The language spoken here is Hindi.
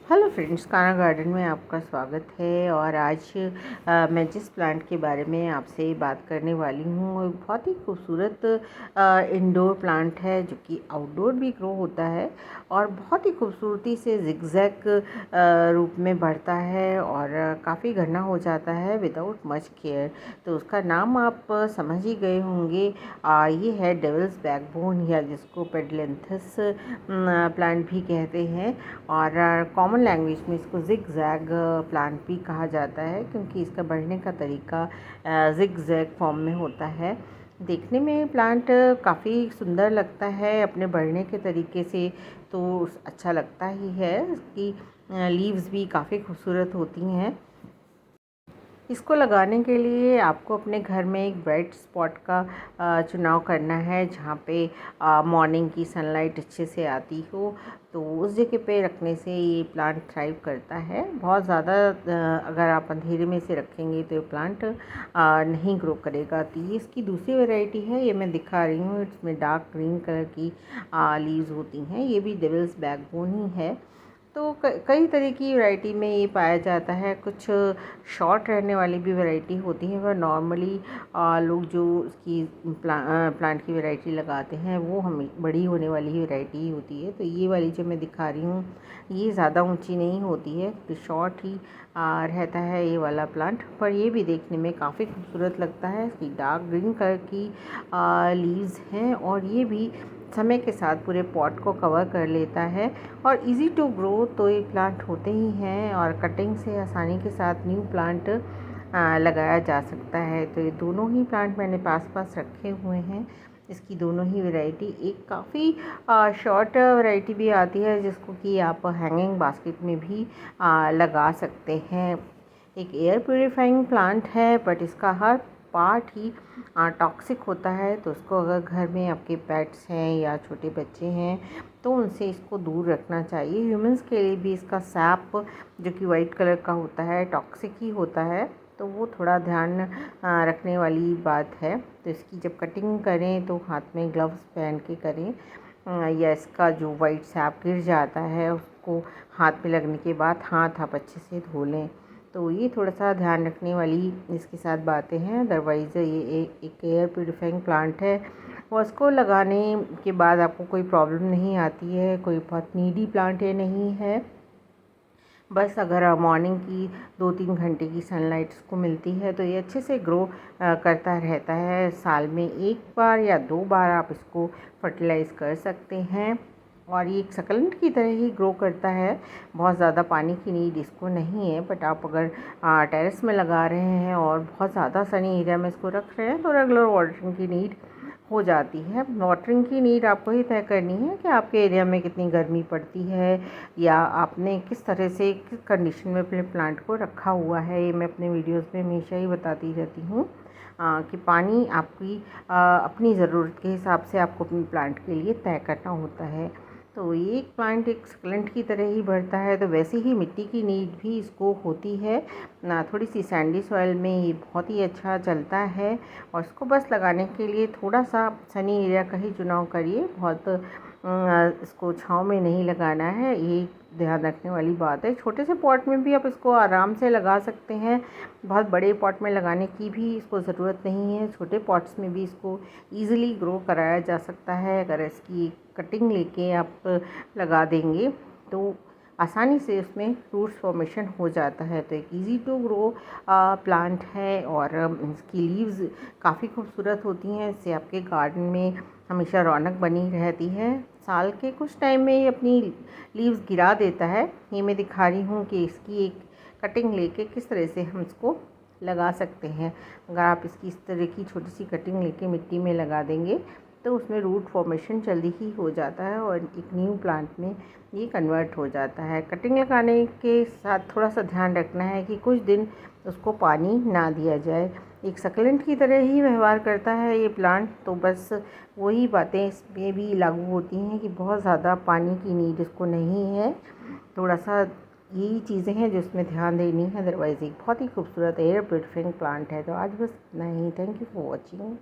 हेलो फ्रेंड्स, काना गार्डन में आपका स्वागत है। और आज मैं जिस प्लांट के बारे में आपसे बात करने वाली हूँ वो बहुत ही खूबसूरत इंडोर प्लांट है जो कि आउटडोर भी ग्रो होता है और बहुत ही खूबसूरती से जिगजैग रूप में बढ़ता है और काफ़ी घना हो जाता है विदाउट मच केयर। तो उसका नाम आप समझ ही गए होंगे। ये है डेविल्स बैकबोन या जिसको पेडलेंथस प्लांट भी कहते हैं और कॉमन लैंग्वेज में इसको जिग-जैग प्लांट भी कहा जाता है क्योंकि इसका बढ़ने का तरीका जिग-जैग फॉर्म में होता है। देखने में प्लांट काफ़ी सुंदर लगता है अपने बढ़ने के तरीके से, तो अच्छा लगता ही है। इसकी लीव्स भी काफ़ी खूबसूरत होती हैं। इसको लगाने के लिए आपको अपने घर में एक ब्राइट स्पॉट का चुनाव करना है जहाँ पे मॉर्निंग की सनलाइट अच्छे से आती हो, तो उस जगह पे रखने से ये प्लांट थ्राइव करता है। बहुत ज़्यादा अगर आप अंधेरे में से रखेंगे तो ये प्लांट नहीं ग्रो करेगा। तो ये इसकी दूसरी वैरायटी है, ये मैं दिखा रही हूँ। इसमें डार्क ग्रीन कलर की लीव्स होती हैं। ये भी डेविल्स बैकबोन ही है। तो कई तरह की वैरायटी में ये पाया जाता है। कुछ शॉर्ट रहने वाली भी वैरायटी होती है, पर नॉर्मली लोग जो इसकी प्लांट की वैरायटी लगाते हैं वो हमें बड़ी होने वाली ही वैरायटी होती है। तो ये वाली जो मैं दिखा रही हूँ ये ज़्यादा ऊंची नहीं होती है, तो शॉर्ट ही रहता है ये वाला प्लांट। पर ये भी देखने में काफ़ी खूबसूरत लगता है। इसकी डार्क ग्रीन कलर की लीव्स हैं और ये भी समय के साथ पूरे पॉट को कवर कर लेता है और इजी टू ग्रो तो ये प्लांट होते ही हैं और कटिंग से आसानी के साथ न्यू प्लांट लगाया जा सकता है। तो ये दोनों ही प्लांट मैंने पास पास रखे हुए हैं। इसकी दोनों ही वैरायटी, एक काफ़ी शॉर्ट वैरायटी भी आती है जिसको कि आप हैंगिंग बास्केट में भी लगा सकते हैं। एक एयर प्योरीफाइंग प्लांट है बट इसका हर पार्ट ही टॉक्सिक होता है, तो उसको अगर घर में आपके पेट्स हैं या छोटे बच्चे हैं तो उनसे इसको दूर रखना चाहिए। ह्यूमंस के लिए भी इसका सैप जो कि वाइट कलर का होता है टॉक्सिक ही होता है, तो वो थोड़ा ध्यान रखने वाली बात है। तो इसकी जब कटिंग करें तो हाथ में ग्लव्स पहन के करें या इसका जो वाइट सैप गिर जाता है उसको हाथ में लगने के बाद हाथ आप अच्छे से धो लें। तो ये थोड़ा सा ध्यान रखने वाली इसके साथ बातें हैं। अदरवाइज़ ये एक एयर प्यूरीफाइंग प्लांट है और उसको लगाने के बाद आपको कोई प्रॉब्लम नहीं आती है। कोई बहुत नीडी प्लांट ये नहीं है। बस अगर मॉर्निंग की 2-3 घंटे की सनलाइट इसको मिलती है तो ये अच्छे से ग्रो करता रहता है। साल में 1 बार या 2 बार आप इसको फर्टिलाइज़ कर सकते हैं और ये एक सकलेंट की तरह ही ग्रो करता है। बहुत ज़्यादा पानी की नीड इसको नहीं है, बट आप अगर टेरेस में लगा रहे हैं और बहुत ज़्यादा सनी एरिया में इसको रख रहे हैं तो रेगुलर वाटरिंग की नीड हो जाती है। वाटरिंग की नीड आपको ही तय करनी है कि आपके एरिया में कितनी गर्मी पड़ती है या आपने किस तरह से किस कंडीशन में अपने प्लांट को रखा हुआ है। ये मैं अपने वीडियोस में हमेशा ही बताती रहती हूँ कि पानी आपकी अपनी ज़रूरत के हिसाब से आपको अपने प्लांट के लिए तय करना होता है। तो ये प्लांट एक सक्लेंट की तरह ही बढ़ता है, तो वैसे ही मिट्टी की नीड भी इसको होती है ना। थोड़ी सी सैंडी सॉइल में ये बहुत ही अच्छा चलता है और इसको बस लगाने के लिए थोड़ा सा सनी एरिया का ही चुनाव करिए। बहुत इसको छांव में नहीं लगाना है, ये ध्यान रखने वाली बात है। छोटे से पॉट में भी आप इसको आराम से लगा सकते हैं, बहुत बड़े पॉट में लगाने की भी इसको ज़रूरत नहीं है। छोटे पॉट्स में भी इसको ईज़िली ग्रो कराया जा सकता है। अगर इसकी कटिंग लेके आप लगा देंगे तो आसानी से उसमें रूट्स फॉर्मेशन हो जाता है। तो एक इजी टू ग्रो प्लांट है और इसकी लीव्स काफ़ी खूबसूरत होती हैं। इससे आपके गार्डन में हमेशा रौनक बनी रहती है। साल के कुछ टाइम में ये अपनी लीव्स गिरा देता है। ये मैं दिखा रही हूँ कि इसकी एक कटिंग लेके किस तरह से हम इसको लगा सकते हैं। अगर आप इसकी इस तरह की छोटी सी कटिंग लेके मिट्टी में लगा देंगे तो उसमें रूट फॉर्मेशन जल्दी ही हो जाता है और एक न्यू प्लांट में ये कन्वर्ट हो जाता है। कटिंग लगाने के साथ थोड़ा सा ध्यान रखना है कि कुछ दिन उसको पानी ना दिया जाए। एक सक्लेंट की तरह ही व्यवहार करता है ये प्लांट, तो बस वही बातें इसमें भी लागू होती हैं कि बहुत ज़्यादा पानी की नीड इसको नहीं है। थोड़ा सा यही चीज़ें हैं जो इसमें ध्यान देनी है। अदरवाइज़ एक बहुत ही खूबसूरत एयर प्यूरीफाइंग प्लांट है। तो आज बस इतना ही। Thank you for watching.